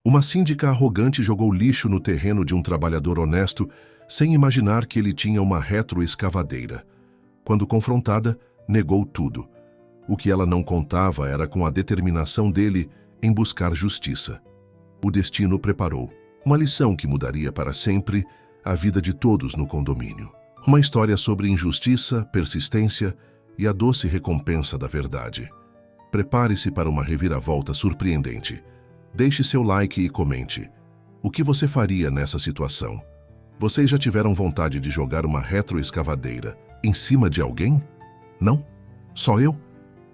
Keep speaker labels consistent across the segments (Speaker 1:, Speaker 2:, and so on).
Speaker 1: Uma síndica arrogante jogou lixo no terreno de um trabalhador honesto, sem imaginar que ele tinha uma retroescavadeira. Quando confrontada, negou tudo. O que ela não contava era com a determinação dele em buscar justiça. O destino preparou uma lição que mudaria para sempre a vida de todos no condomínio. Uma história sobre injustiça, persistência e a doce recompensa da verdade. Prepare-se para uma reviravolta surpreendente. Deixe seu like e comente. O que você faria nessa situação? Vocês já tiveram vontade de jogar uma retroescavadeira em cima de alguém? Não? Só eu?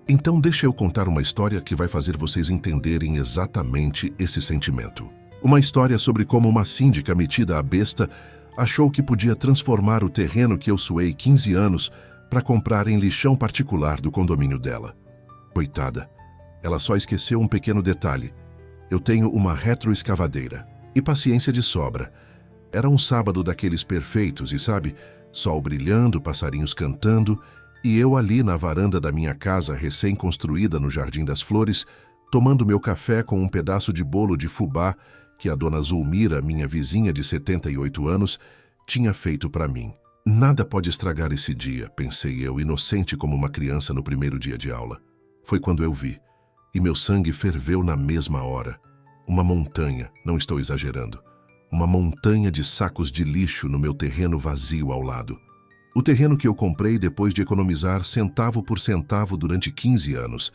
Speaker 1: Então deixa eu contar uma história que vai fazer vocês entenderem exatamente esse sentimento. Uma história sobre como uma síndica metida à besta achou que podia transformar o terreno que eu suei 15 anos para comprar em lixão particular do condomínio dela. Coitada, ela só esqueceu um pequeno detalhe. Eu tenho uma retroescavadeira e paciência de sobra. Era um sábado daqueles perfeitos e sabe, sol brilhando, passarinhos cantando e eu ali na varanda da minha casa recém-construída no Jardim das Flores, tomando meu café com um pedaço de bolo de fubá que a dona Zulmira, minha vizinha de 78 anos, tinha feito para mim. Nada pode estragar esse dia, pensei eu, inocente como uma criança no primeiro dia de aula. Foi quando eu vi. E meu sangue ferveu na mesma hora. Uma montanha, não estou exagerando, uma montanha de sacos de lixo no meu terreno vazio ao lado. O terreno que eu comprei depois de economizar centavo por centavo durante 15 anos.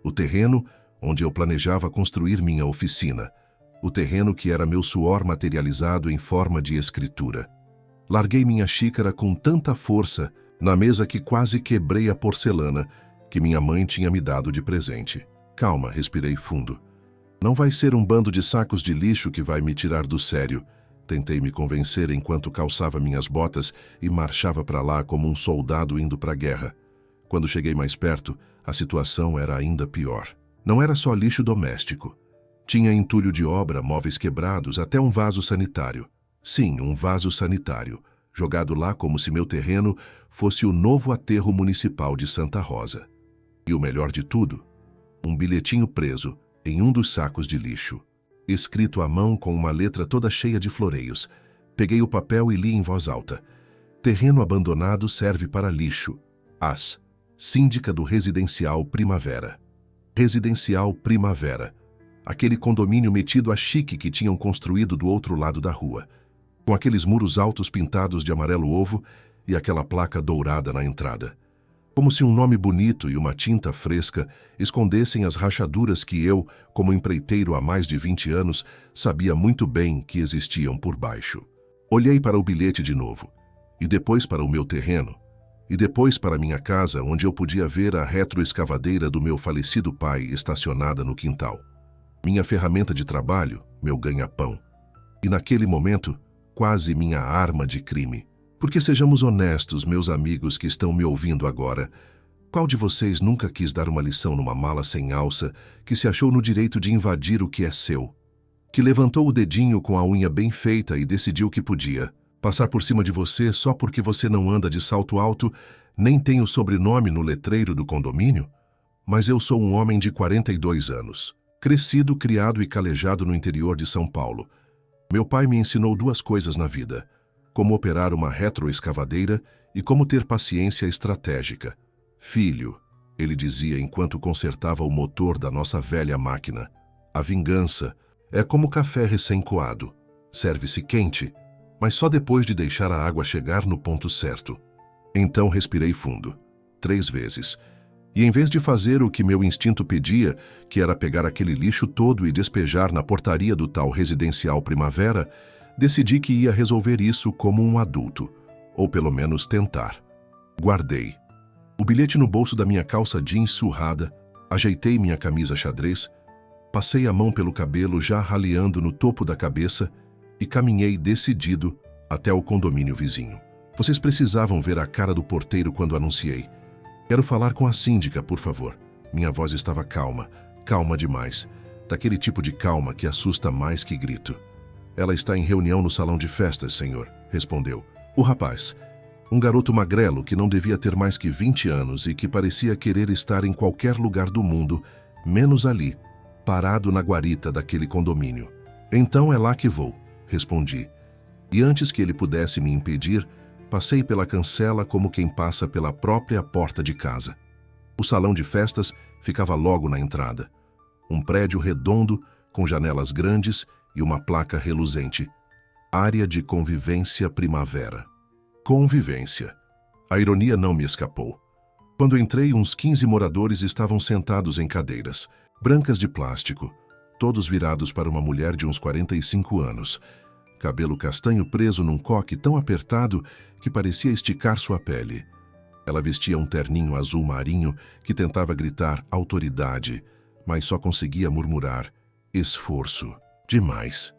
Speaker 1: O terreno onde eu planejava construir minha oficina. O terreno que era meu suor materializado em forma de escritura. Larguei minha xícara com tanta força na mesa que quase quebrei a porcelana que minha mãe tinha me dado de presente. Calma, respirei fundo. Não vai ser um bando de sacos de lixo que vai me tirar do sério. Tentei me convencer enquanto calçava minhas botas e marchava para lá como um soldado indo para a guerra. Quando cheguei mais perto, a situação era ainda pior. Não era só lixo doméstico. Tinha entulho de obra, móveis quebrados, até um vaso sanitário. Sim, um vaso sanitário, jogado lá como se meu terreno fosse o novo aterro municipal de Santa Rosa. E o melhor de tudo, um bilhetinho preso em um dos sacos de lixo, escrito à mão com uma letra toda cheia de floreios. Peguei o papel e li em voz alta. Terreno abandonado serve para lixo. As. Síndica do Residencial Primavera. Residencial Primavera. Aquele condomínio metido a chique que tinham construído do outro lado da rua, com aqueles muros altos pintados de amarelo ovo e aquela placa dourada na entrada. Como se um nome bonito e uma tinta fresca escondessem as rachaduras que eu, como empreiteiro há mais de 20 anos, sabia muito bem que existiam por baixo. Olhei para o bilhete de novo, e depois para o meu terreno, e depois para minha casa, onde eu podia ver a retroescavadeira do meu falecido pai estacionada no quintal. Minha ferramenta de trabalho, meu ganha-pão. E naquele momento, quase minha arma de crime. Porque sejamos honestos, meus amigos que estão me ouvindo agora, qual de vocês nunca quis dar uma lição numa mala sem alça que se achou no direito de invadir o que é seu? Que levantou o dedinho com a unha bem feita e decidiu que podia passar por cima de você só porque você não anda de salto alto, nem tem o sobrenome no letreiro do condomínio? Mas eu sou um homem de 42 anos, crescido, criado e calejado no interior de São Paulo. Meu pai me ensinou duas coisas na vida: como operar uma retroescavadeira e como ter paciência estratégica. Filho, ele dizia enquanto consertava o motor da nossa velha máquina, a vingança é como café recém-coado. Serve-se quente, mas só depois de deixar a água chegar no ponto certo. Então respirei fundo, 3 vezes, e em vez de fazer o que meu instinto pedia, que era pegar aquele lixo todo e despejar na portaria do tal Residencial Primavera, decidi que ia resolver isso como um adulto, ou pelo menos tentar. Guardei o bilhete no bolso da minha calça jeans surrada, ajeitei minha camisa xadrez, passei a mão pelo cabelo já raleando no topo da cabeça e caminhei decidido até o condomínio vizinho. Vocês precisavam ver a cara do porteiro quando anunciei. Quero falar com a síndica, por favor. Minha voz estava calma, calma demais, daquele tipo de calma que assusta mais que grito. Ela está em reunião no salão de festas, senhor, respondeu. O rapaz, um garoto magrelo que não devia ter mais que 20 anos e que parecia querer estar em qualquer lugar do mundo, menos ali, parado na guarita daquele condomínio. Então é lá que vou, respondi. E antes que ele pudesse me impedir, passei pela cancela como quem passa pela própria porta de casa. O salão de festas ficava logo na entrada. Um prédio redondo, com janelas grandes e uma placa reluzente. Área de convivência primavera. Convivência. A ironia não me escapou. Quando entrei, uns 15 moradores estavam sentados em cadeiras, brancas de plástico, todos virados para uma mulher de uns 45 anos. Cabelo castanho preso num coque tão apertado que parecia esticar sua pele. Ela vestia um terninho azul marinho que tentava gritar autoridade, mas só conseguia murmurar esforço. Demais.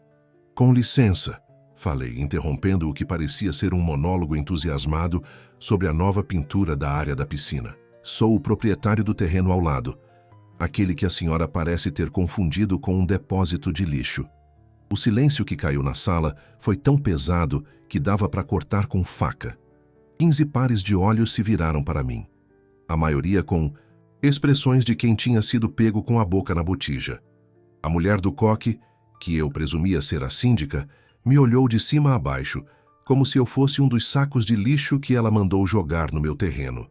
Speaker 1: Com licença, falei, interrompendo o que parecia ser um monólogo entusiasmado sobre a nova pintura da área da piscina. Sou o proprietário do terreno ao lado, aquele que a senhora parece ter confundido com um depósito de lixo. O silêncio que caiu na sala foi tão pesado que dava para cortar com faca. 15 pares de olhos se viraram para mim, a maioria com expressões de quem tinha sido pego com a boca na botija. A mulher do coque, que eu presumia ser a síndica, me olhou de cima a baixo, como se eu fosse um dos sacos de lixo que ela mandou jogar no meu terreno.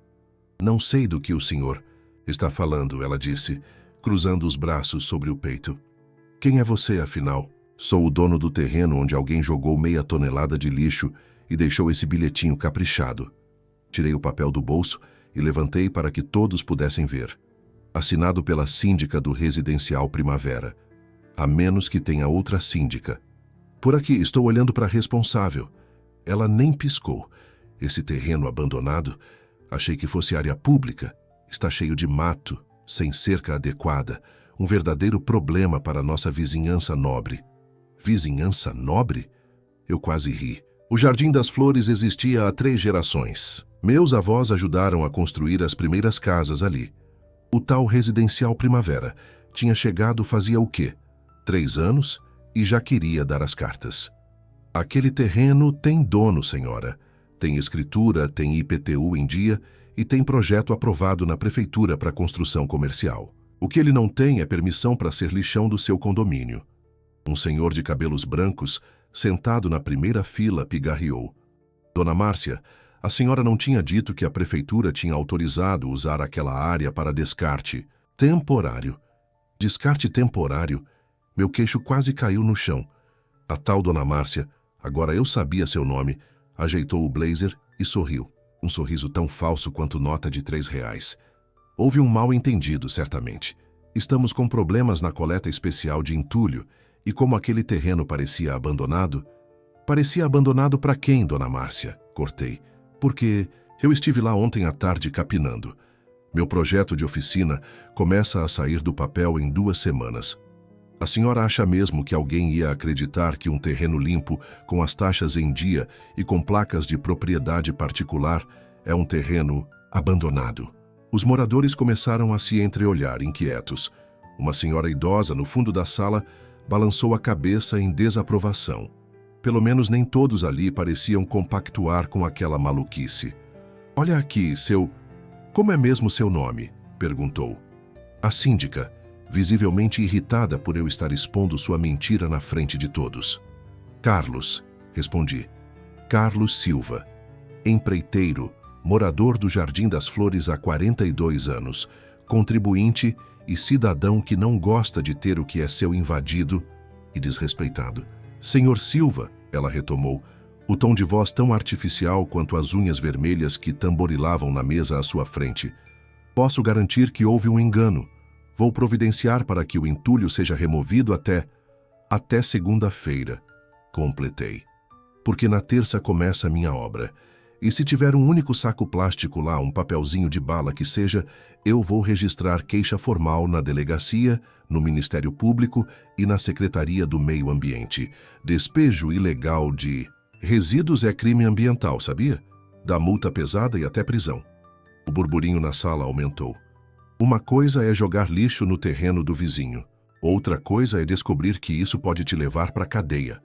Speaker 1: Não sei do que o senhor está falando, ela disse, cruzando os braços sobre o peito. Quem é você, afinal? Sou o dono do terreno onde alguém jogou meia tonelada de lixo e deixou esse bilhetinho caprichado. Tirei o papel do bolso e levantei para que todos pudessem ver. Assinado pela síndica do Residencial Primavera. A menos que tenha outra síndica. Por aqui, estou olhando para a responsável. Ela nem piscou. Esse terreno abandonado, achei que fosse área pública. Está cheio de mato, sem cerca adequada. Um verdadeiro problema para nossa vizinhança nobre. Vizinhança nobre? Eu quase ri. O Jardim das Flores existia há 3 gerações. Meus avós ajudaram a construir as primeiras casas ali. O tal Residencial Primavera tinha chegado fazia o quê? 3 anos e já queria dar as cartas. Aquele terreno tem dono, senhora. Tem escritura, tem IPTU em dia e tem projeto aprovado na prefeitura para construção comercial. O que ele não tem é permissão para ser lixão do seu condomínio. Um senhor de cabelos brancos, sentado na primeira fila, pigarreou. Dona Márcia, a senhora não tinha dito que a prefeitura tinha autorizado usar aquela área para descarte temporário. Descarte temporário? Meu queixo quase caiu no chão. A tal Dona Márcia, agora eu sabia seu nome, ajeitou o blazer e sorriu. Um sorriso tão falso quanto nota de R$3. Houve um mal-entendido, certamente. Estamos com problemas na coleta especial de entulho e como aquele terreno parecia abandonado... Parecia abandonado para quem, Dona Márcia? Cortei. Porque eu estive lá ontem à tarde capinando. Meu projeto de oficina começa a sair do papel em 2 semanas. A senhora acha mesmo que alguém ia acreditar que um terreno limpo, com as taxas em dia e com placas de propriedade particular, é um terreno abandonado? Os moradores começaram a se entreolhar, inquietos. Uma senhora idosa, no fundo da sala, balançou a cabeça em desaprovação. Pelo menos nem todos ali pareciam compactuar com aquela maluquice. Olha aqui, Como é mesmo seu nome? Perguntou. A síndica, visivelmente irritada por eu estar expondo sua mentira na frente de todos. Carlos, respondi. Carlos Silva. Empreiteiro, morador do Jardim das Flores há 42 anos, contribuinte e cidadão que não gosta de ter o que é seu invadido e desrespeitado. Senhor Silva, ela retomou, o tom de voz tão artificial quanto as unhas vermelhas que tamborilavam na mesa à sua frente. Posso garantir que houve um engano. Vou providenciar para que o entulho seja removido até segunda-feira. Completei. Porque na terça começa a minha obra. E se tiver um único saco plástico lá, um papelzinho de bala que seja, eu vou registrar queixa formal na delegacia, no Ministério Público e na Secretaria do Meio Ambiente. Despejo ilegal de resíduos é crime ambiental, sabia? Dá multa pesada e até prisão. O burburinho na sala aumentou. Uma coisa é jogar lixo no terreno do vizinho. Outra coisa é descobrir que isso pode te levar para a cadeia.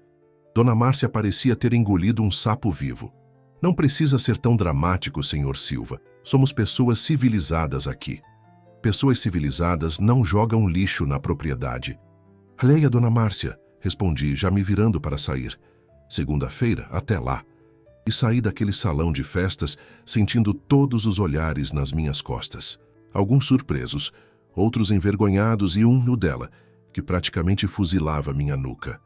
Speaker 1: Dona Márcia parecia ter engolido um sapo vivo. Não precisa ser tão dramático, senhor Silva. Somos pessoas civilizadas aqui. Pessoas civilizadas não jogam lixo na propriedade. Leia, Dona Márcia, respondi, já me virando para sair. Segunda-feira, até lá. E saí daquele salão de festas sentindo todos os olhares nas minhas costas. Alguns surpresos, outros envergonhados e um no dela, que praticamente fuzilava minha nuca.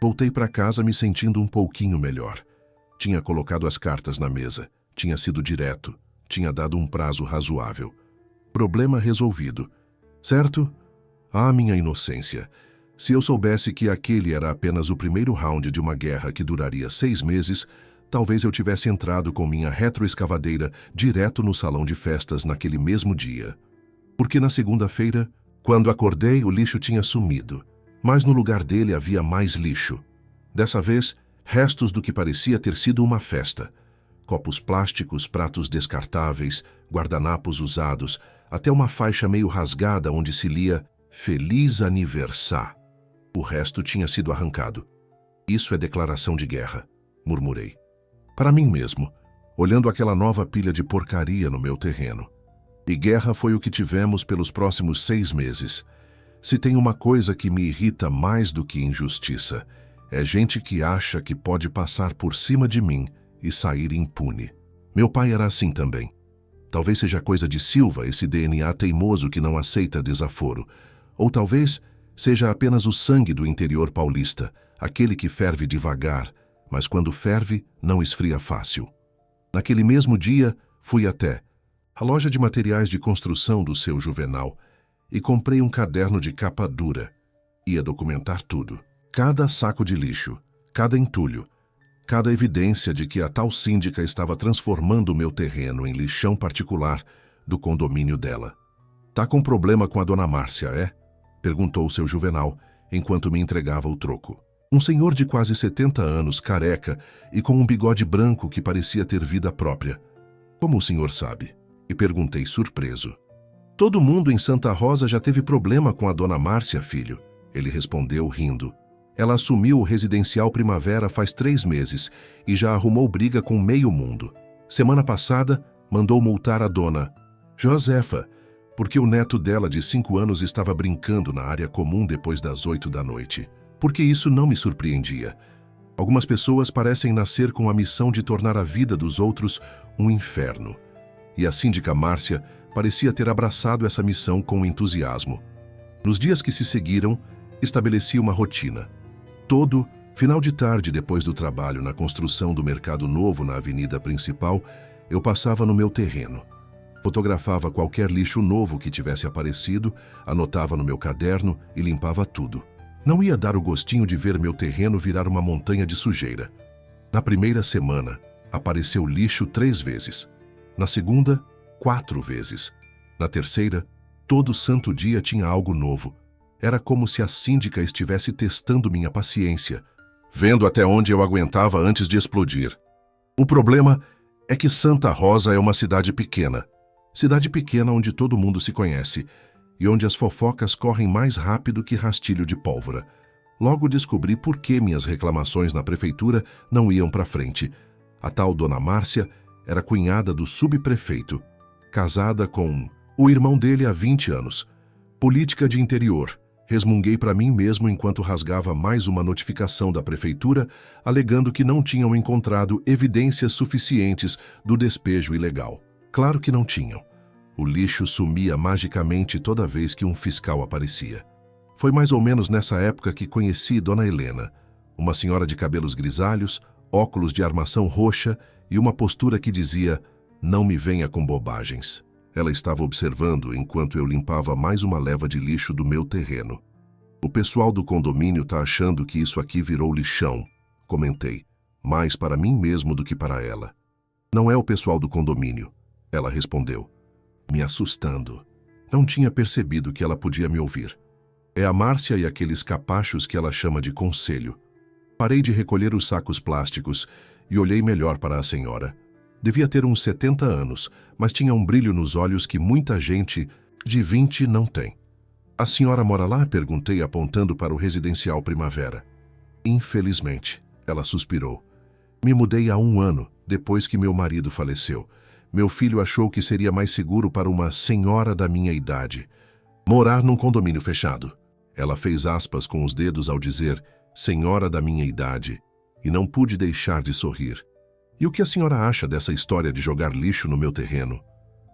Speaker 1: Voltei para casa me sentindo um pouquinho melhor. Tinha colocado as cartas na mesa, tinha sido direto, tinha dado um prazo razoável. Problema resolvido. Certo? Ah, minha inocência! Se eu soubesse que aquele era apenas o primeiro round de uma guerra que duraria 6 meses, talvez eu tivesse entrado com minha retroescavadeira direto no salão de festas naquele mesmo dia. Porque na segunda-feira, quando acordei, o lixo tinha sumido, mas no lugar dele havia mais lixo. Dessa vez, restos do que parecia ter sido uma festa. Copos plásticos, pratos descartáveis, guardanapos usados, até uma faixa meio rasgada onde se lia Feliz Aniversário. O resto tinha sido arrancado. Isso é declaração de guerra, murmurei. Para mim mesmo, olhando aquela nova pilha de porcaria no meu terreno. E guerra foi o que tivemos pelos próximos 6 meses. Se tem uma coisa que me irrita mais do que injustiça, é gente que acha que pode passar por cima de mim e sair impune. Meu pai era assim também. Talvez seja coisa de Silva, esse DNA teimoso que não aceita desaforo. Ou talvez seja apenas o sangue do interior paulista, aquele que ferve devagar, mas quando ferve, não esfria fácil. Naquele mesmo dia, fui até a loja de materiais de construção do seu Juvenal e comprei um caderno de capa dura. Ia documentar tudo. Cada saco de lixo, cada entulho, cada evidência de que a tal síndica estava transformando o meu terreno em lixão particular do condomínio dela. Tá com problema com a dona Márcia, é? Perguntou o seu Juvenal, enquanto me entregava o troco. Um senhor de quase 70 anos, careca e com um bigode branco que parecia ter vida própria. Como o senhor sabe? E perguntei surpreso. Todo mundo em Santa Rosa já teve problema com a dona Márcia, filho. Ele respondeu rindo. Ela assumiu o residencial Primavera faz 3 meses e já arrumou briga com meio mundo. Semana passada, mandou multar a dona Josefa, porque o neto dela de 5 anos estava brincando na área comum depois das 8 da noite. Porque isso não me surpreendia. Algumas pessoas parecem nascer com a missão de tornar a vida dos outros um inferno. E a síndica Márcia parecia ter abraçado essa missão com entusiasmo. Nos dias que se seguiram, estabeleci uma rotina. Todo final de tarde, depois do trabalho na construção do mercado novo na avenida principal, eu passava no meu terreno. Fotografava qualquer lixo novo que tivesse aparecido, anotava no meu caderno e limpava tudo. Não ia dar o gostinho de ver meu terreno virar uma montanha de sujeira. Na primeira semana, apareceu lixo 3 vezes. Na segunda, 4 vezes. Na terceira, todo santo dia tinha algo novo. Era como se a síndica estivesse testando minha paciência, vendo até onde eu aguentava antes de explodir. O problema é que Santa Rosa é uma cidade pequena. Cidade pequena onde todo mundo se conhece e onde as fofocas correm mais rápido que rastilho de pólvora. Logo descobri por que minhas reclamações na prefeitura não iam para frente. A tal dona Márcia era cunhada do subprefeito, casada com o irmão dele há 20 anos. Política de interior. Resmunguei para mim mesmo enquanto rasgava mais uma notificação da prefeitura, alegando que não tinham encontrado evidências suficientes do despejo ilegal. Claro que não tinham. O lixo sumia magicamente toda vez que um fiscal aparecia. Foi mais ou menos nessa época que conheci Dona Helena, uma senhora de cabelos grisalhos, óculos de armação roxa e uma postura que dizia, não me venha com bobagens. Ela estava observando enquanto eu limpava mais uma leva de lixo do meu terreno. O pessoal do condomínio tá achando que isso aqui virou lixão, comentei, mais para mim mesmo do que para ela. Não é o pessoal do condomínio, ela respondeu, me assustando. Não tinha percebido que ela podia me ouvir. É a Márcia e aqueles capachos que ela chama de conselho. Parei de recolher os sacos plásticos e olhei melhor para a senhora. Devia ter uns 70 anos, mas tinha um brilho nos olhos que muita gente de 20 não tem. A senhora mora lá? Perguntei, apontando para o residencial Primavera. Infelizmente, ela suspirou. Me mudei há 1 ano, depois que meu marido faleceu. Meu filho achou que seria mais seguro para uma senhora da minha idade morar num condomínio fechado. Ela fez aspas com os dedos ao dizer, senhora da minha idade, e não pude deixar de sorrir. E o que a senhora acha dessa história de jogar lixo no meu terreno?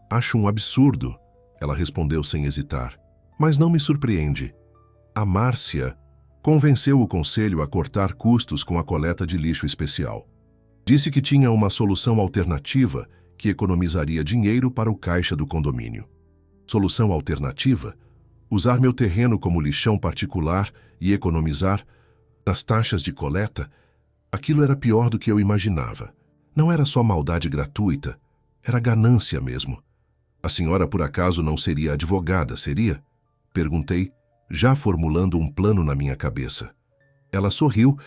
Speaker 1: Acho um absurdo, ela respondeu sem hesitar. Mas não me surpreende. A Márcia convenceu o conselho a cortar custos com a coleta de lixo especial. Disse que tinha uma solução alternativa que economizaria dinheiro para o caixa do condomínio. Solução alternativa? Usar meu terreno como lixão particular e economizar nas taxas de coleta? Aquilo era pior do que eu imaginava. Não era só maldade gratuita, era ganância mesmo. A senhora, por acaso, não seria advogada, seria? Perguntei, já formulando um plano na minha cabeça. Ela sorriu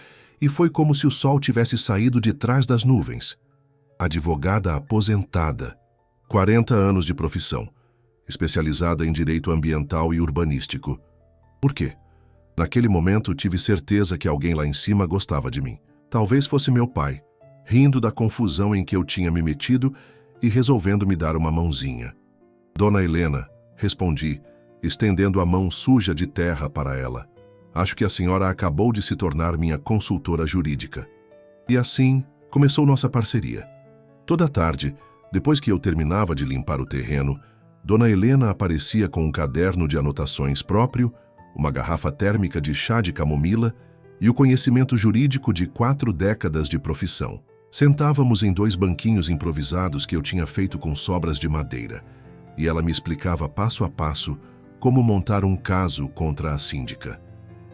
Speaker 1: e foi como se o sol tivesse saído de trás das nuvens. Advogada aposentada, 40 anos de profissão, especializada em direito ambiental e urbanístico. Por quê? Naquele momento tive certeza que alguém lá em cima gostava de mim. Talvez fosse meu pai, rindo da confusão em que eu tinha me metido e resolvendo me dar uma mãozinha. Dona Helena, respondi, estendendo a mão suja de terra para ela. Acho que a senhora acabou de se tornar minha consultora jurídica. E assim começou nossa parceria. Toda tarde, depois que eu terminava de limpar o terreno, Dona Helena aparecia com um caderno de anotações próprio, uma garrafa térmica de chá de camomila e o conhecimento jurídico de 4 décadas de profissão. Sentávamos em 2 banquinhos improvisados que eu tinha feito com sobras de madeira, e ela me explicava passo a passo como montar um caso contra a síndica.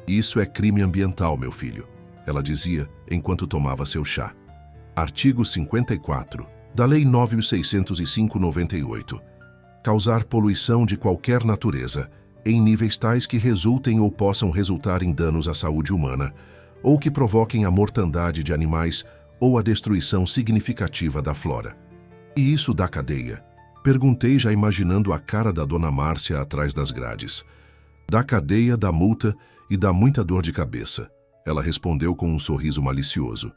Speaker 1: Isso é crime ambiental, meu filho, ela dizia enquanto tomava seu chá. Artigo 54 da Lei 9.605/98. Causar poluição de qualquer natureza, em níveis tais que resultem ou possam resultar em danos à saúde humana, ou que provoquem a mortandade de animais ou a destruição significativa da flora. E isso dá cadeia? Perguntei, já imaginando a cara da dona Márcia atrás das grades. Dá cadeia, dá multa e dá muita dor de cabeça, ela respondeu com um sorriso malicioso.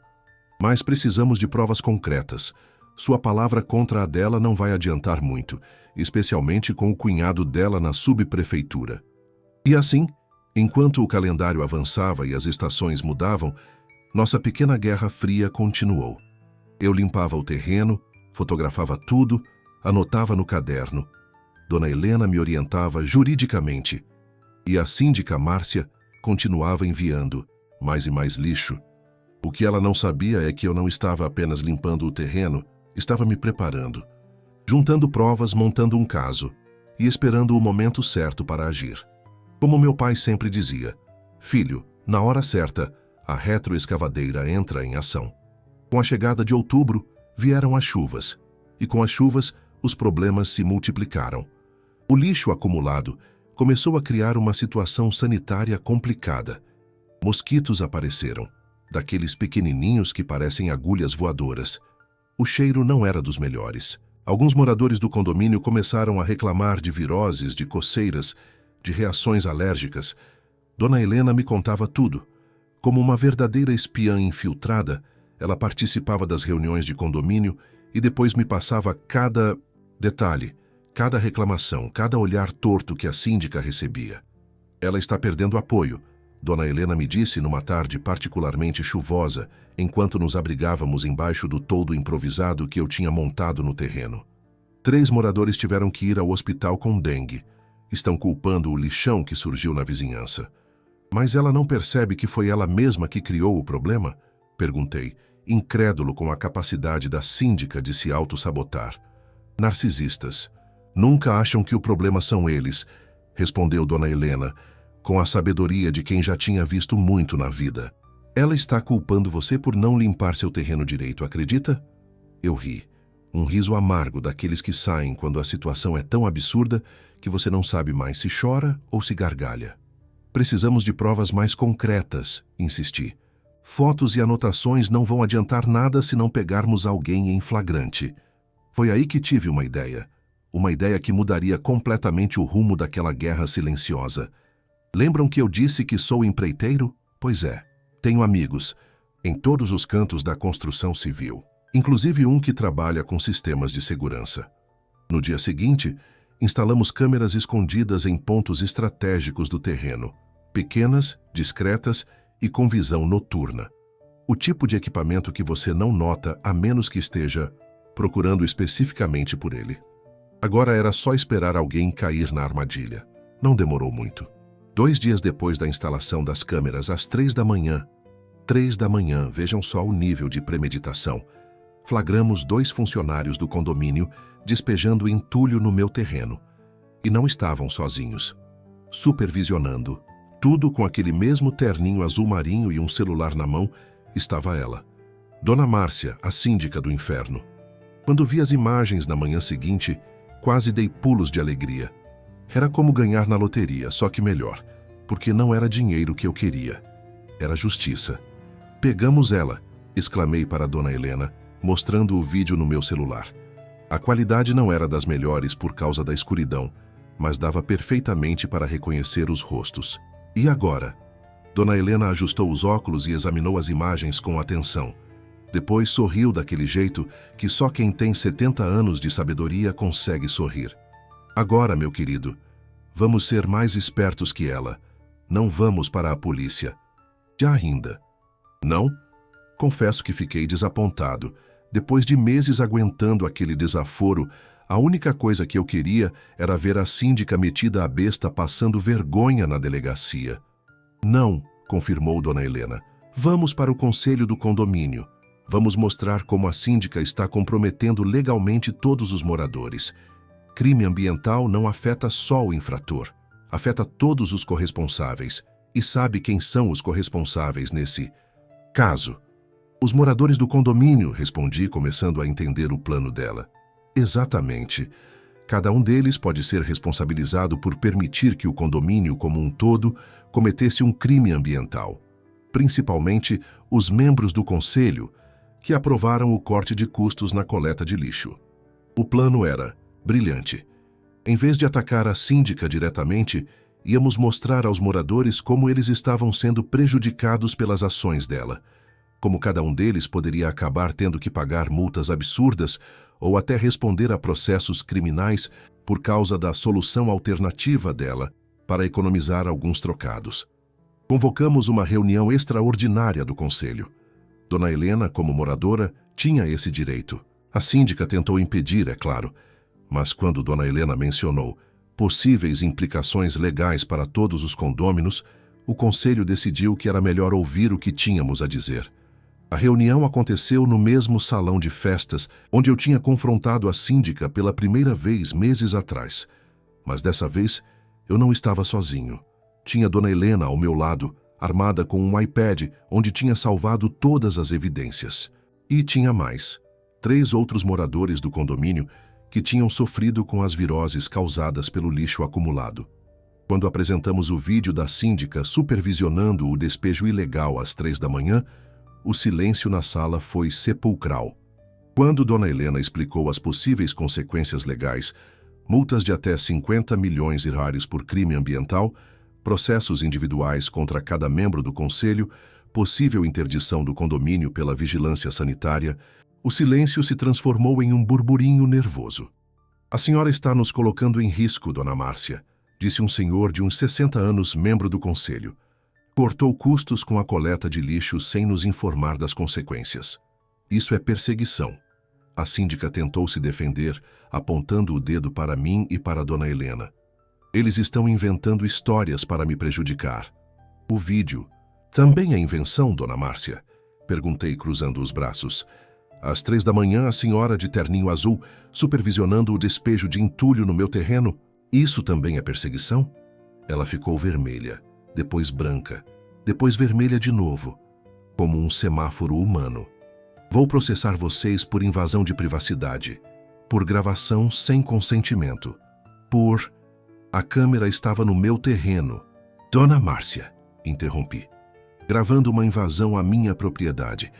Speaker 1: Mas precisamos de provas concretas. Sua palavra contra a dela não vai adiantar muito, especialmente com o cunhado dela na subprefeitura. E assim, enquanto o calendário avançava e as estações mudavam, nossa pequena guerra fria continuou. Eu limpava o terreno, fotografava tudo, anotava no caderno. Dona Helena me orientava juridicamente. E a síndica Márcia continuava enviando mais e mais lixo. O que ela não sabia é que eu não estava apenas limpando o terreno, estava me preparando, juntando provas, montando um caso e esperando o momento certo para agir. Como meu pai sempre dizia, filho, na hora certa, a retroescavadeira entra em ação. Com a chegada de outubro, vieram as chuvas, e com as chuvas, os problemas se multiplicaram. O lixo acumulado começou a criar uma situação sanitária complicada. Mosquitos apareceram, daqueles pequenininhos que parecem agulhas voadoras. O cheiro não era dos melhores. Alguns moradores do condomínio começaram a reclamar de viroses, de coceiras, de reações alérgicas. Dona Helena me contava tudo. Como uma verdadeira espiã infiltrada, ela participava das reuniões de condomínio e depois me passava cada detalhe, cada reclamação, cada olhar torto que a síndica recebia. Ela está perdendo apoio, Dona Helena me disse numa tarde particularmente chuvosa, enquanto nos abrigávamos embaixo do toldo improvisado que eu tinha montado no terreno. 3 moradores tiveram que ir ao hospital com dengue. Estão culpando o lixão que surgiu na vizinhança. Mas ela não percebe que foi ela mesma que criou o problema? Perguntei, incrédulo com a capacidade da síndica de se auto-sabotar. Narcisistas. Nunca acham que o problema são eles, respondeu Dona Helena, com a sabedoria de quem já tinha visto muito na vida. Ela está culpando você por não limpar seu terreno direito, acredita? Eu ri. Um riso amargo daqueles que saem quando a situação é tão absurda que você não sabe mais se chora ou se gargalha. Precisamos de provas mais concretas, insisti. Fotos e anotações não vão adiantar nada se não pegarmos alguém em flagrante. Foi aí que tive uma ideia. Uma ideia que mudaria completamente o rumo daquela guerra silenciosa. Lembram que eu disse que sou empreiteiro? Pois é, tenho amigos em todos os cantos da construção civil, inclusive um que trabalha com sistemas de segurança. No dia seguinte, instalamos câmeras escondidas em pontos estratégicos do terreno, pequenas, discretas e com visão noturna. O tipo de equipamento que você não nota a menos que esteja procurando especificamente por ele. Agora era só esperar alguém cair na armadilha. Não demorou muito. 2 dias depois da instalação das câmeras, às 3 da manhã, 3 da manhã, vejam só o nível de premeditação, flagramos 2 funcionários do condomínio despejando entulho no meu terreno. E não estavam sozinhos. Supervisionando, tudo com aquele mesmo terninho azul marinho e um celular na mão, estava ela. Dona Márcia, a síndica do inferno. Quando vi as imagens na manhã seguinte, quase dei pulos de alegria. Era como ganhar na loteria, só que melhor, porque não era dinheiro que eu queria. Era justiça. Pegamos ela, exclamei para Dona Helena, mostrando o vídeo no meu celular. A qualidade não era das melhores por causa da escuridão, mas dava perfeitamente para reconhecer os rostos. E agora? Dona Helena ajustou os óculos e examinou as imagens com atenção. Depois sorriu daquele jeito que só quem tem 70 anos de sabedoria consegue sorrir. Agora, meu querido, vamos ser mais espertos que ela. Não vamos para a polícia. Já ainda. Não? Confesso que fiquei desapontado. Depois de meses aguentando aquele desaforo, a única coisa que eu queria era ver a síndica metida à besta passando vergonha na delegacia. Não, confirmou Dona Helena. Vamos para o conselho do condomínio. Vamos mostrar como a síndica está comprometendo legalmente todos os moradores. Crime ambiental não afeta só o infrator, afeta todos os corresponsáveis. E sabe quem são os corresponsáveis nesse caso? Os moradores do condomínio, respondi, começando a entender o plano dela. Exatamente. Cada um deles pode ser responsabilizado por permitir que o condomínio como um todo cometesse um crime ambiental. Principalmente os membros do conselho, que aprovaram o corte de custos na coleta de lixo. O plano era brilhante. Em vez de atacar a síndica diretamente, íamos mostrar aos moradores como eles estavam sendo prejudicados pelas ações dela, como cada um deles poderia acabar tendo que pagar multas absurdas ou até responder a processos criminais por causa da solução alternativa dela para economizar alguns trocados. Convocamos uma reunião extraordinária do conselho. Dona Helena, como moradora, tinha esse direito. A síndica tentou impedir, é claro, mas quando Dona Helena mencionou possíveis implicações legais para todos os condôminos, o conselho decidiu que era melhor ouvir o que tínhamos a dizer. A reunião aconteceu no mesmo salão de festas onde eu tinha confrontado a síndica pela primeira vez meses atrás. Mas dessa vez, eu não estava sozinho. Tinha Dona Helena ao meu lado, armada com um iPad onde tinha salvado todas as evidências. E tinha mais. 3 outros moradores do condomínio que tinham sofrido com as viroses causadas pelo lixo acumulado. Quando apresentamos o vídeo da síndica supervisionando o despejo ilegal às 3 da manhã, o silêncio na sala foi sepulcral. Quando Dona Helena explicou as possíveis consequências legais, multas de até 50 milhões de reais por crime ambiental, processos individuais contra cada membro do conselho, possível interdição do condomínio pela vigilância sanitária, o silêncio se transformou em um burburinho nervoso. A senhora está nos colocando em risco, Dona Márcia, disse um senhor de uns 60 anos, membro do conselho. Cortou custos com a coleta de lixo sem nos informar das consequências. Isso é perseguição. A síndica tentou se defender, apontando o dedo para mim e para Dona Helena. Eles estão inventando histórias para me prejudicar. O vídeo também é invenção, Dona Márcia? Perguntei cruzando os braços. Às 3 da manhã, a senhora de terninho azul, supervisionando o despejo de entulho no meu terreno. Isso também é perseguição? Ela ficou vermelha, depois branca, depois vermelha de novo, como um semáforo humano. Vou processar vocês por invasão de privacidade, por gravação sem consentimento, por... A câmera estava no meu terreno. Dona Márcia, interrompi, gravando uma invasão à minha propriedade.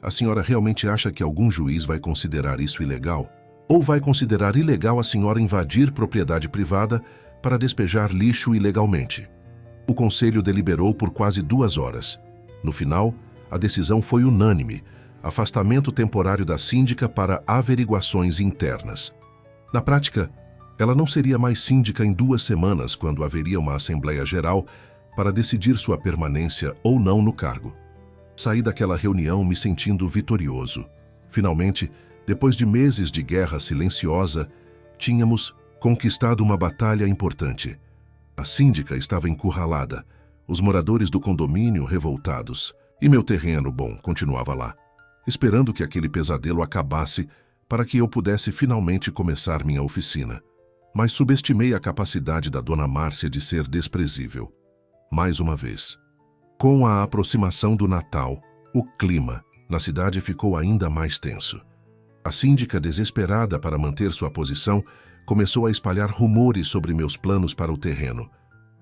Speaker 1: A senhora realmente acha que algum juiz vai considerar isso ilegal? Ou vai considerar ilegal a senhora invadir propriedade privada para despejar lixo ilegalmente? O conselho deliberou por quase 2 horas. No final, a decisão foi unânime: afastamento temporário da síndica para averiguações internas. Na prática, ela não seria mais síndica em 2 semanas, quando haveria uma Assembleia Geral para decidir sua permanência ou não no cargo. Saí daquela reunião me sentindo vitorioso. Finalmente, depois de meses de guerra silenciosa, tínhamos conquistado uma batalha importante. A síndica estava encurralada, os moradores do condomínio revoltados, e meu terreno, bom, continuava lá, esperando que aquele pesadelo acabasse para que eu pudesse finalmente começar minha oficina. Mas subestimei a capacidade da dona Márcia de ser desprezível. Mais uma vez. Com a aproximação do Natal, o clima na cidade ficou ainda mais tenso. A síndica, desesperada para manter sua posição, começou a espalhar rumores sobre meus planos para o terreno.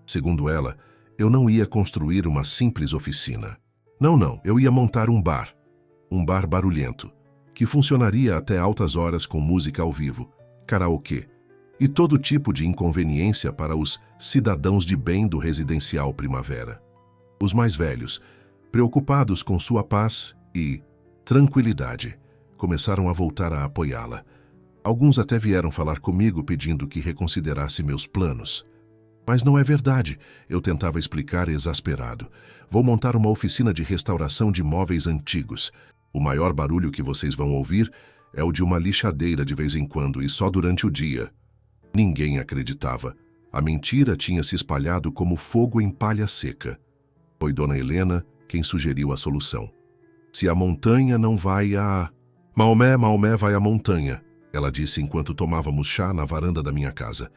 Speaker 1: Segundo ela, eu não ia construir uma simples oficina. Não, eu ia montar um bar barulhento, que funcionaria até altas horas com música ao vivo, karaokê e todo tipo de inconveniência para os cidadãos de bem do residencial Primavera. Os mais velhos, preocupados com sua paz e tranquilidade, começaram a voltar a apoiá-la. Alguns até vieram falar comigo pedindo que reconsiderasse meus planos. Mas não é verdade, eu tentava explicar exasperado. Vou montar uma oficina de restauração de móveis antigos. O maior barulho que vocês vão ouvir é o de uma lixadeira de vez em quando e só durante o dia. Ninguém acreditava. A mentira tinha se espalhado como fogo em palha seca. Foi Dona Helena quem sugeriu a solução. Se a montanha não vai a... Maomé vai à montanha, ela disse enquanto tomávamos chá na varanda da minha casa.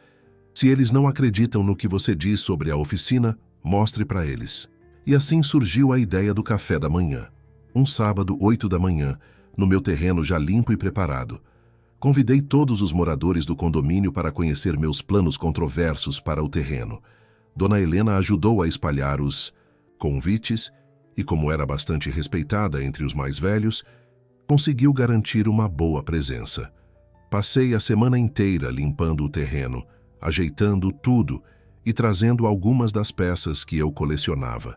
Speaker 1: Se eles não acreditam no que você diz sobre a oficina, mostre para eles. E assim surgiu a ideia do café da manhã. Um sábado, 8 da manhã, no meu terreno já limpo e preparado. Convidei todos os moradores do condomínio para conhecer meus planos controversos para o terreno. Dona Helena ajudou a espalhar os convites e, como era bastante respeitada entre os mais velhos, conseguiu garantir uma boa presença. Passei a semana inteira limpando o terreno, ajeitando tudo e trazendo algumas das peças que eu colecionava.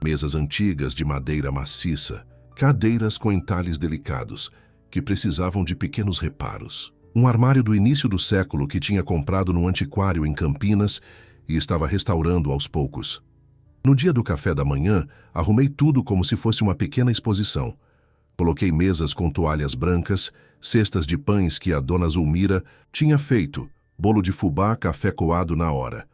Speaker 1: Mesas antigas de madeira maciça, cadeiras com entalhes delicados, que precisavam de pequenos reparos. Um armário do início do século que tinha comprado num antiquário em Campinas e estava restaurando aos poucos. No dia do café da manhã, arrumei tudo como se fosse uma pequena exposição. Coloquei mesas com toalhas brancas, cestas de pães que a dona Zulmira tinha feito, bolo de fubá, café coado na hora.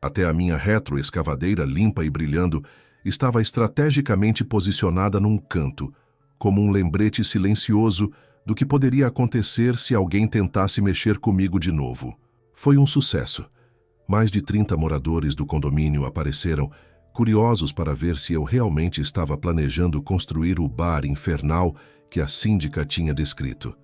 Speaker 1: Até a minha retroescavadeira, limpa e brilhando, estava estrategicamente posicionada num canto, como um lembrete silencioso do que poderia acontecer se alguém tentasse mexer comigo de novo. Foi um sucesso. Mais de 30 moradores do condomínio apareceram, curiosos para ver se eu realmente estava planejando construir o bar infernal que a síndica tinha descrito.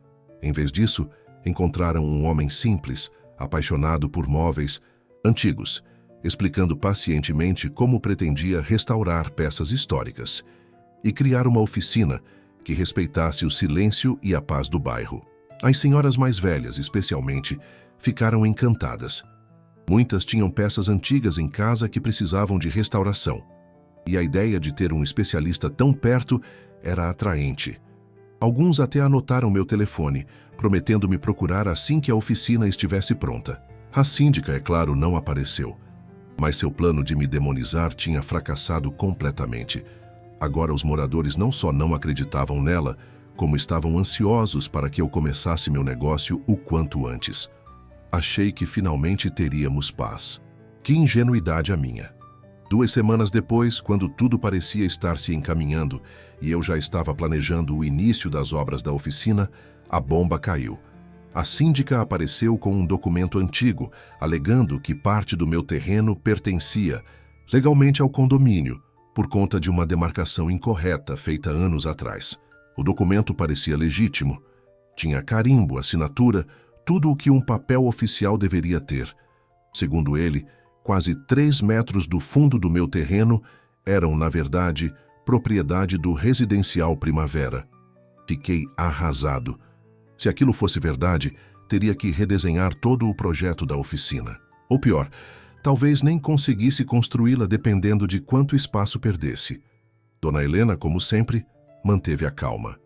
Speaker 1: Em vez disso, encontraram um homem simples, apaixonado por móveis antigos, explicando pacientemente como pretendia restaurar peças históricas e criar uma oficina que respeitasse o silêncio e a paz do bairro. As senhoras mais velhas, especialmente, ficaram encantadas. Muitas tinham peças antigas em casa que precisavam de restauração, e a ideia de ter um especialista tão perto era atraente. Alguns até anotaram meu telefone, prometendo me procurar assim que a oficina estivesse pronta. A síndica, é claro, não apareceu, mas seu plano de me demonizar tinha fracassado completamente. Agora os moradores não só não acreditavam nela, como estavam ansiosos para que eu começasse meu negócio o quanto antes. Achei que finalmente teríamos paz. Que ingenuidade a minha! 2 semanas depois, quando tudo parecia estar se encaminhando e eu já estava planejando o início das obras da oficina, a bomba caiu. A síndica apareceu com um documento antigo, alegando que parte do meu terreno pertencia legalmente ao condomínio, por conta de uma demarcação incorreta feita anos atrás. O documento parecia legítimo. Tinha carimbo, assinatura, tudo o que um papel oficial deveria ter. Segundo ele, quase 3 metros do fundo do meu terreno eram, na verdade, propriedade do residencial Primavera. Fiquei arrasado. Se aquilo fosse verdade, teria que redesenhar todo o projeto da oficina. Ou pior, talvez nem conseguisse construí-la dependendo de quanto espaço perdesse. Dona Helena, como sempre, manteve a calma.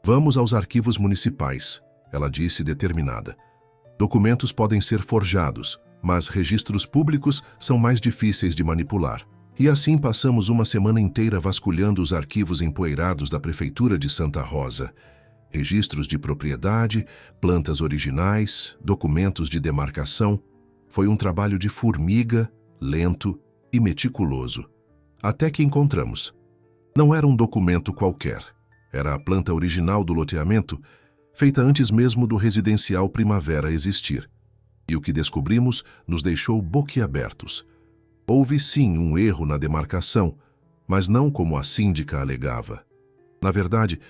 Speaker 1: Vamos aos arquivos municipais, ela disse determinada. Documentos podem ser forjados, mas registros públicos são mais difíceis de manipular. E assim passamos uma semana inteira vasculhando os arquivos empoeirados da Prefeitura de Santa Rosa. Registros de propriedade, plantas originais, documentos de demarcação. Foi um trabalho de formiga, lento e meticuloso. Até que encontramos. Não era um documento qualquer. Era a planta original do loteamento, feita antes mesmo do residencial Primavera existir. E o que descobrimos nos deixou boquiabertos. Houve sim um erro na demarcação, mas não como a síndica alegava. Na verdade,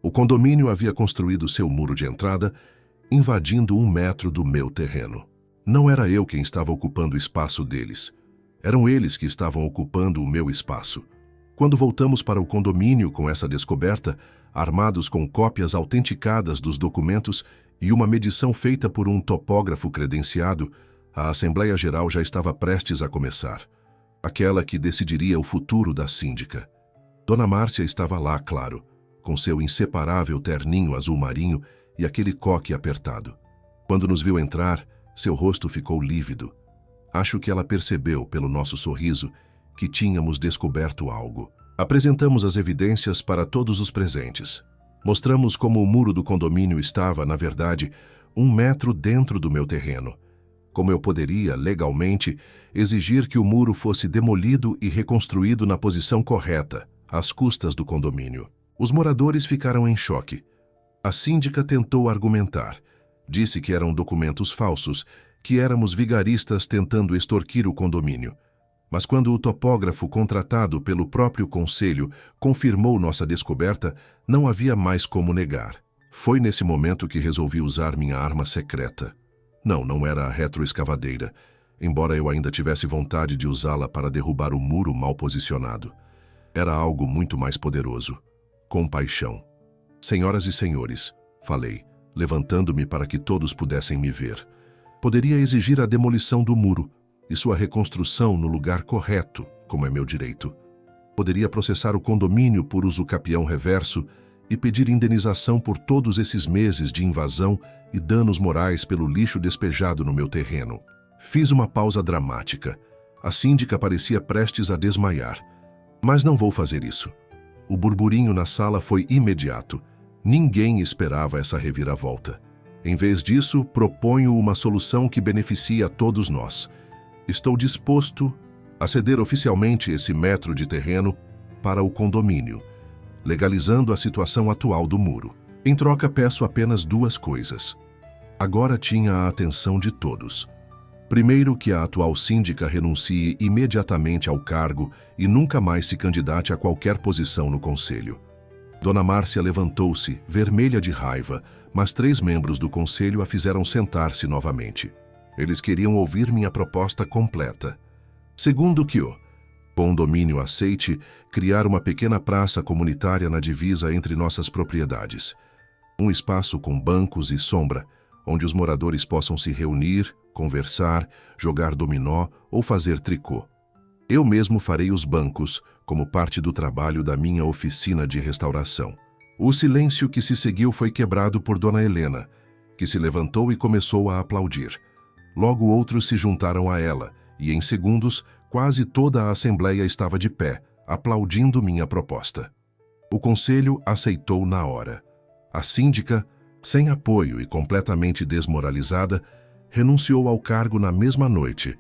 Speaker 1: o condomínio havia construído seu muro de entrada, invadindo 1 metro do meu terreno. Não era eu quem estava ocupando o espaço deles. Eram eles que estavam ocupando o meu espaço. Quando voltamos para o condomínio com essa descoberta, armados com cópias autenticadas dos documentos e uma medição feita por um topógrafo credenciado, a Assembleia Geral já estava prestes a começar. Aquela que decidiria o futuro da síndica. Dona Márcia estava lá, claro, com seu inseparável terninho azul marinho e aquele coque apertado. Quando nos viu entrar, seu rosto ficou lívido. Acho que ela percebeu, pelo nosso sorriso, que tínhamos descoberto algo. Apresentamos as evidências para todos os presentes. Mostramos como o muro do condomínio estava, na verdade, 1 metro dentro do meu terreno. Como eu poderia, legalmente, exigir que o muro fosse demolido e reconstruído na posição correta, às custas do condomínio. Os moradores ficaram em choque. A síndica tentou argumentar. Disse que eram documentos falsos, que éramos vigaristas tentando extorquir o condomínio. Mas quando o topógrafo contratado pelo próprio conselho confirmou nossa descoberta, não havia mais como negar. Foi nesse momento que resolvi usar minha arma secreta. Não era a retroescavadeira, embora eu ainda tivesse vontade de usá-la para derrubar o muro mal posicionado. Era algo muito mais poderoso. Compaixão. Senhoras e senhores, falei, levantando-me para que todos pudessem me ver. Poderia exigir a demolição do muro e sua reconstrução no lugar correto, como é meu direito. Poderia processar o condomínio por uso capião reverso e pedir indenização por todos esses meses de invasão e danos morais pelo lixo despejado no meu terreno. Fiz uma pausa dramática. A síndica parecia prestes a desmaiar. Mas não vou fazer isso. O burburinho na sala foi imediato. Ninguém esperava essa reviravolta. Em vez disso, proponho uma solução que beneficie a todos nós. Estou disposto a ceder oficialmente esse metro de terreno para o condomínio, legalizando a situação atual do muro. Em troca, peço apenas 2 coisas. Agora tinha a atenção de todos. Primeiro, que a atual síndica renuncie imediatamente ao cargo e nunca mais se candidate a qualquer posição no conselho. Dona Márcia levantou-se, vermelha de raiva, mas 3 membros do conselho a fizeram sentar-se novamente. Eles queriam ouvir minha proposta completa. Segundo, que o condomínio aceite criar uma pequena praça comunitária na divisa entre nossas propriedades. Um espaço com bancos e sombra, onde os moradores possam se reunir, conversar, jogar dominó ou fazer tricô. Eu mesmo farei os bancos, como parte do trabalho da minha oficina de restauração. O silêncio que se seguiu foi quebrado por Dona Helena, que se levantou e começou a aplaudir. Logo outros se juntaram a ela, e em segundos, quase toda a assembleia estava de pé, aplaudindo minha proposta. O conselho aceitou na hora. A síndica, sem apoio e completamente desmoralizada, renunciou ao cargo na mesma noite,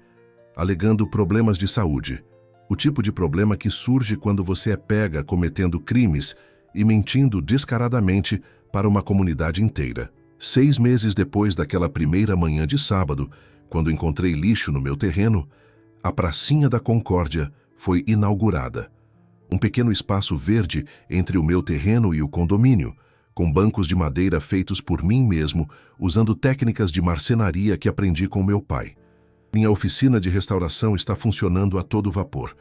Speaker 1: alegando problemas de saúde, o tipo de problema que surge quando você é pega cometendo crimes e mentindo descaradamente para uma comunidade inteira. 6 meses depois daquela primeira manhã de sábado, quando encontrei lixo no meu terreno, a Pracinha da Concórdia foi inaugurada. Um pequeno espaço verde entre o meu terreno e o condomínio, com bancos de madeira feitos por mim mesmo, usando técnicas de marcenaria que aprendi com meu pai. Minha oficina de restauração está funcionando a todo vapor.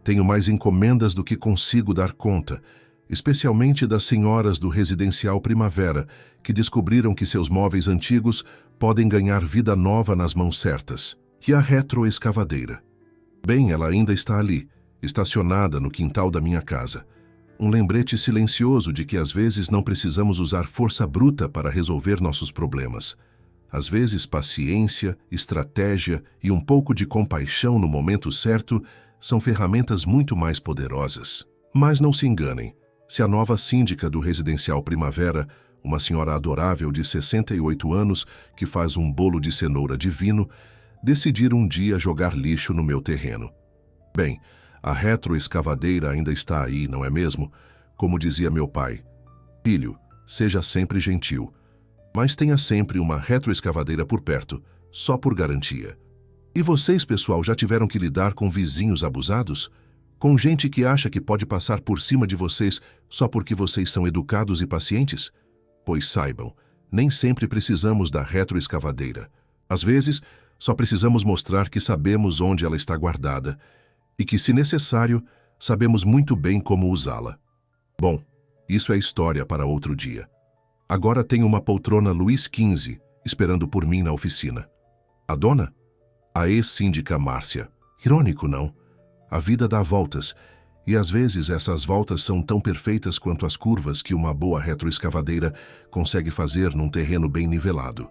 Speaker 1: Tenho mais encomendas do que consigo dar conta, especialmente das senhoras do residencial Primavera, que descobriram que seus móveis antigos podem ganhar vida nova nas mãos certas. E a retroescavadeira? Bem, ela ainda está ali, estacionada no quintal da minha casa. Um lembrete silencioso de que às vezes não precisamos usar força bruta para resolver nossos problemas. Às vezes, paciência, estratégia e um pouco de compaixão no momento certo são ferramentas muito mais poderosas. Mas não se enganem, se a nova síndica do Residencial Primavera, uma senhora adorável de 68 anos que faz um bolo de cenoura divino, decidir um dia jogar lixo no meu terreno. Bem, a retroescavadeira ainda está aí, não é mesmo? Como dizia meu pai, filho, seja sempre gentil, mas tenha sempre uma retroescavadeira por perto, só por garantia. E vocês, pessoal, já tiveram que lidar com vizinhos abusados? Com gente que acha que pode passar por cima de vocês só porque vocês são educados e pacientes? Pois saibam, nem sempre precisamos da retroescavadeira. Às vezes, só precisamos mostrar que sabemos onde ela está guardada e que, se necessário, sabemos muito bem como usá-la. Bom, isso é história para outro dia. Agora tenho uma poltrona Luís XV esperando por mim na oficina. A dona? A ex-síndica Márcia. Irônico, não? A vida dá voltas, e às vezes essas voltas são tão perfeitas quanto as curvas que uma boa retroescavadeira consegue fazer num terreno bem nivelado.